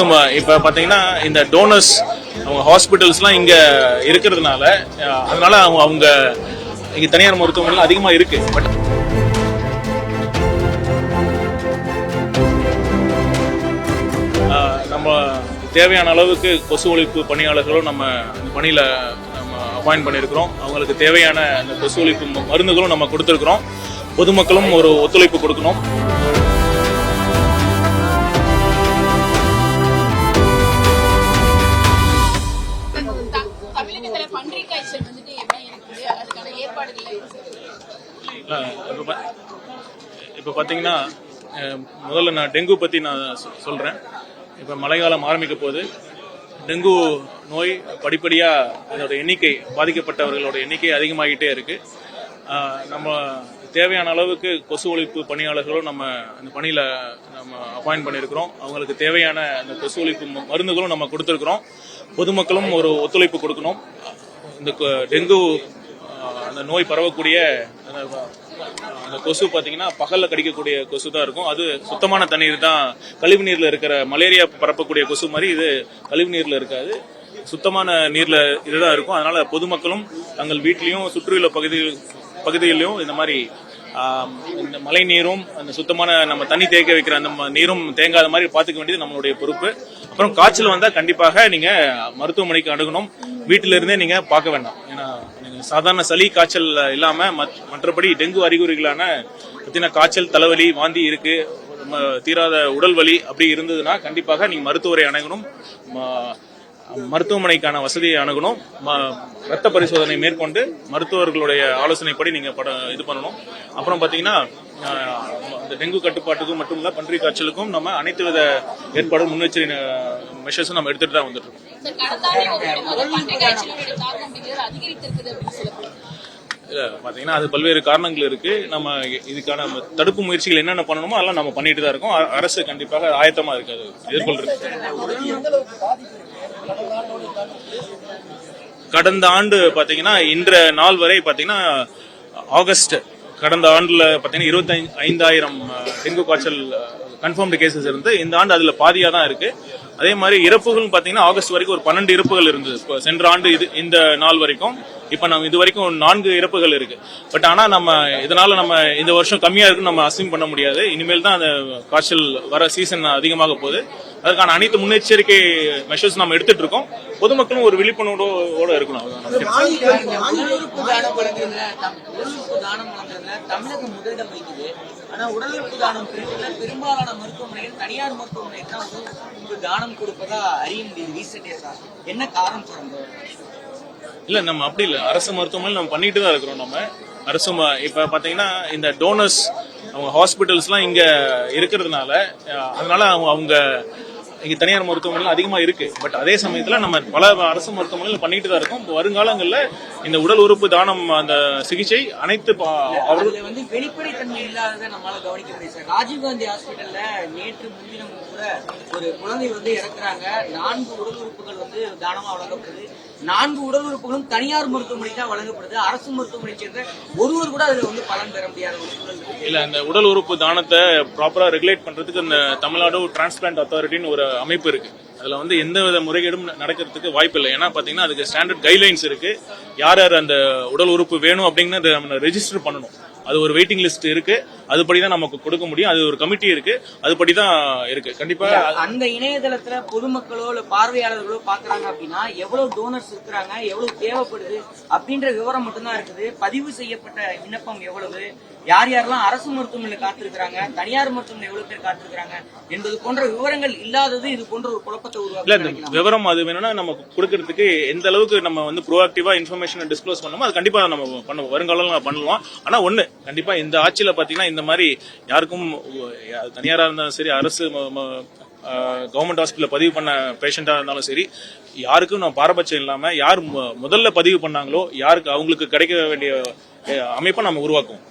அரசும் இப்ப பாத்தீங்கன்னா இந்த டோனர்ஸ் அவங்க ஹாஸ்பிட்டல்ஸ்லாம் இங்க இருக்கிறதுனால அதனால அவங்க இங்க தனியார் மருத்துவமனைகள் அதிகமா இருக்கு. பட் நம்ம தேவையான அளவுக்கு கொசு ஒழிப்பு பணியாளர்களும் நம்ம பணியில நம்ம அப்பாயிண்ட் பண்ணியிருக்கிறோம். அவங்களுக்கு தேவையான அந்த கொசு ஒழிப்பு மருந்துகளும் நம்ம கொடுத்துருக்கிறோம். பொதுமக்களும் ஒரு ஒத்துழைப்பு கொடுக்கணும். இப்போ பார்த்தீங்கன்னா முதல்ல நான் டெங்கு பற்றி நான் சொல்கிறேன். இப்போ மழைக்காலம் ஆரம்பிக்க போது டெங்கு நோய் படிப்படியாக அதோட எண்ணிக்கை பாதிக்கப்பட்டவர்களோட எண்ணிக்கை அதிகமாகிட்டே இருக்கு. நம்ம தேவையான அளவுக்கு கொசு ஒழிப்பு பணியாளர்களும் நம்ம அந்த பணியில் நம்ம அப்பாயிண்ட் பண்ணியிருக்கிறோம். அவங்களுக்கு தேவையான அந்த கொசு ஒழிப்பு மருந்துகளும் நம்ம கொடுத்துருக்குறோம். பொதுமக்களும் ஒரு ஒத்துழைப்பு கொடுக்கணும். இந்த டெங்கு அந்த நோய் பரவக்கூடிய அந்த கொசு பார்த்தீங்கன்னா பகல்ல கடிக்கக்கூடிய கொசு தான் இருக்கும். அது சுத்தமான தண்ணீர் தான். கழிவு நீர்ல இருக்கிற மலேரியா பரப்பக்கூடிய கொசு மாதிரி இது கழிவு நீர்ல இருக்காது, சுத்தமான நீர்ல இதுதான் இருக்கும். அதனால பொதுமக்களும் தங்கள் வீட்லயும் சுற்றியுள்ள பகுதிகளிலும் இந்த மாதிரி இந்த மழை நீரும் அந்த சுத்தமான நம்ம தண்ணி தேக்க வைக்கிற அந்த நீரும் தேங்காத மாதிரி பார்த்துக்க வேண்டியது நம்மளுடைய பொறுப்பு. அப்புறம் காய்ச்சல் வந்தா கண்டிப்பாக நீங்க மருத்துவமனைக்கு அணுகணும். வீட்டில இருந்தே நீங்க பார்க்க வேண்டாம். ஏன்னா சாதாரண சளி காய்ச்சல் இல்லாம மற்றபடி டெங்கு அறிகுறிகளான பார்த்தீங்கன்னா காய்ச்சல், தலைவலி, வாந்தி இருக்கு, தீராத உடல் வலி அப்படி இருந்ததுன்னா கண்டிப்பாக நீங்க மருத்துவரை அணுகணும். மருத்துவமனைக்கான வசதியை அணுகணும். ரத்த பரிசோதனை மேற்கொண்டு மருத்துவர்களுடைய ஆலோசனைப்படி நீங்க இது பண்ணணும். அப்புறம் பாத்தீங்கன்னா இந்த டெங்கு கட்டுப்பாட்டுக்கும் மட்டும் இல்ல, பன்றி காய்ச்சலுக்கும் நம்ம அனைத்து வித ஏற்பாடும் முன்னெச்சரிக்கை மெஷர்ஸும் நம்ம எடுத்துட்டு தான் வந்துட்டு இருக்கோம். இல்ல பாத்தீங்கன்னா அது பல்வேறு காரணங்கள் இருக்கு. நம்ம இதுக்கான தடுப்பு முயற்சிகள் என்னென்ன பண்ணணுமோ அதெல்லாம் நம்ம பண்ணிட்டு தான் இருக்கோம். அரசு கண்டிப்பாக ஆயத்தமா இருக்காது எதிர்கொள்றது. கடந்த ஆண்டு பாத்தீங்கன்னா இன்ற நாள் வரை பாத்தீங்கன்னா ஆகஸ்ட் கடந்த ஆண்டுல பாத்தீங்கன்னா 25,000 டெங்கு காய்ச்சல் கன்ஃபர்ம்டு கேசஸ் இருந்து இந்த ஆண்டு அதுல பாதியா தான் இருக்கு. அதே மாதிரி இறப்புகள் பாத்தீங்கன்னா ஆகஸ்ட் வரைக்கும் ஒரு 12 இறப்புகள் இருந்தது. சென்ற ஆண்டு இந்த நாள் வரைக்கும் இப்ப நம்ம இது வரைக்கும் 4 இறப்புகள் இருக்கு. பட் ஆனா நம்ம இதனால நம்ம இந்த வருஷம் கம்மியா இருக்குன்னு நம்ம அஸ்யூம் பண்ண முடியாது. இனிமேல் தான் அந்த காய்ச்சல் வர சீசன் அதிகமாக போகுது. அதற்கான அனைத்து முன்னெச்சரிக்கை மெஷர்ஸ் நம்ம எடுத்துட்டு இருக்கோம். பொதுமக்களும் ஒரு விழிப்புணர்வோட இருக்கணும். தமிழகம் முதலிடம் வைக்குது. ஆனா உடல் உறுப்பு தானம் பெரும்பாலான மருத்துவமனைகள் தனியார் மருத்துவமனைக்கு தான் உடல் தானம் கொடுப்பதா அறிய முடியுது ரீசெண்டா. என்ன காரணம் சொல்றாங்க? இல்ல நம்ம அப்படி இல்ல, அரசு மருத்துவமனை நம்ம பண்ணிட்டு தான் இருக்கிறோம். நம்ம அரசு இப்ப பாத்தீங்கன்னா இந்த டோனர்ஸ் அவங்க ஹாஸ்பிட்டல்ஸ்லாம் இங்க இருக்கிறதுனால அதனால அவங்க இங்க தனியார் மருத்துவமனைகள் அதிகமா இருக்கு. பட் அதே சமயத்துல நம்ம பல அரசு மருத்துவமனைகள் பண்ணிட்டு தான் இருக்கோம். வருங்காலங்கள்ல இந்த உடல் உறுப்பு தானம் அந்த சிகிச்சை அனைத்து வந்து வெளிப்படைத்தன்மை இல்லாததை நம்மளால கவனிக்க முடியும் சார். ராஜீவ்காந்தி ஹாஸ்பிட்டல்ல நேற்று முன்தினம் கூட ஒரு குழந்தை வந்து இறக்குறாங்க. 4 உடல் உறுப்புகள் வந்து தானமா வழங்கப்படுது. 4 உடல் உறுப்புகளும் தனியார் மருத்துவமனை தான் வழங்கப்படுது. அரசு மருத்துவமனை சேர்ந்த ஒருவர் கூட அதுல வந்து பலன் பெற முடியாத ஒரு சூழல் இல்ல. இந்த உடல் உறுப்பு தானத்தை ப்ராப்பரா ரெகுலேட் பண்றதுக்கு இந்த தமிழ்நாடு டிரான்ஸ்பிளான்ட் அத்தாரிட்டின்னு ஒரு அமைப்பு இருக்கு. அதுல வந்து எந்த வித முறைகேடும் நடக்கிறதுக்கு வாய்ப்பு இல்லை. ஏன்னா பாத்தீங்கன்னா அதுக்கு ஸ்டாண்டர்ட் கைட்லைன்ஸ் இருக்கு. யார் யார் அந்த உடல் உறுப்பு வேணும் அப்படின்னு நம்ம ரெஜிஸ்டர் பண்ணணும். அது ஒரு வெயிட்டிங் லிஸ்ட் இருக்கு. அதுபடிதான் நமக்கு கொடுக்க முடியும். அது ஒரு கமிட்டி இருக்கு, அதுபடிதான் இருக்கு. கண்டிப்பா அந்த இணையதளத்துல பொதுமக்களோ இல்ல பார்வையாளர்களோ பாக்குறாங்க அப்படின்னா எவ்வளவு டோனர்ஸ் இருக்கிறாங்க, எவ்வளவு தேவைப்படுது அப்படின்ற விவரம் மட்டும்தான் இருக்குது. பதிவு செய்யப்பட்ட விண்ணப்பம் எவ்வளவு, யார் யாரெல்லாம் அரசு மருத்துவமனையில் காத்திருக்கிறாங்க, தனியார் மருத்துவமனை எவ்வளவு பேர் காத்திருக்கிறாங்க என்பது போன்ற விவரங்கள் இல்லாதது இது போன்ற ஒரு குழப்பத்தை உருவாக்க விவரம் அது வேணும்னா நம்ம கொடுக்கறதுக்கு எந்த அளவுக்கு நம்ம வந்து ப்ரோஆக்டிவா இன்ஃபர்மேஷன் டிஸ்க்ளோஸ் பண்ணணுமோ அது கண்டிப்பா நம்ம பண்ணுவோம். வருங்காலம் பண்ணுவோம். ஆனா ஒண்ணு கண்டிப்பா இந்த ஆட்சியில பாத்தீங்கன்னா இந்த மாதிரி யாருக்கும் தனியாரா இருந்தாலும் சரி, அரசு கவர்மெண்ட் ஹாஸ்பிட்டல் பதிவு பண்ண பேஷண்டா இருந்தாலும் சரி, யாருக்கும் நம்ம பாரபட்சம் இல்லாம யார் முதல்ல பதிவு பண்ணாங்களோ யாருக்கு அவங்களுக்கு கிடைக்க வேண்டிய அமைப்பை நம்ம உருவாக்குவோம்.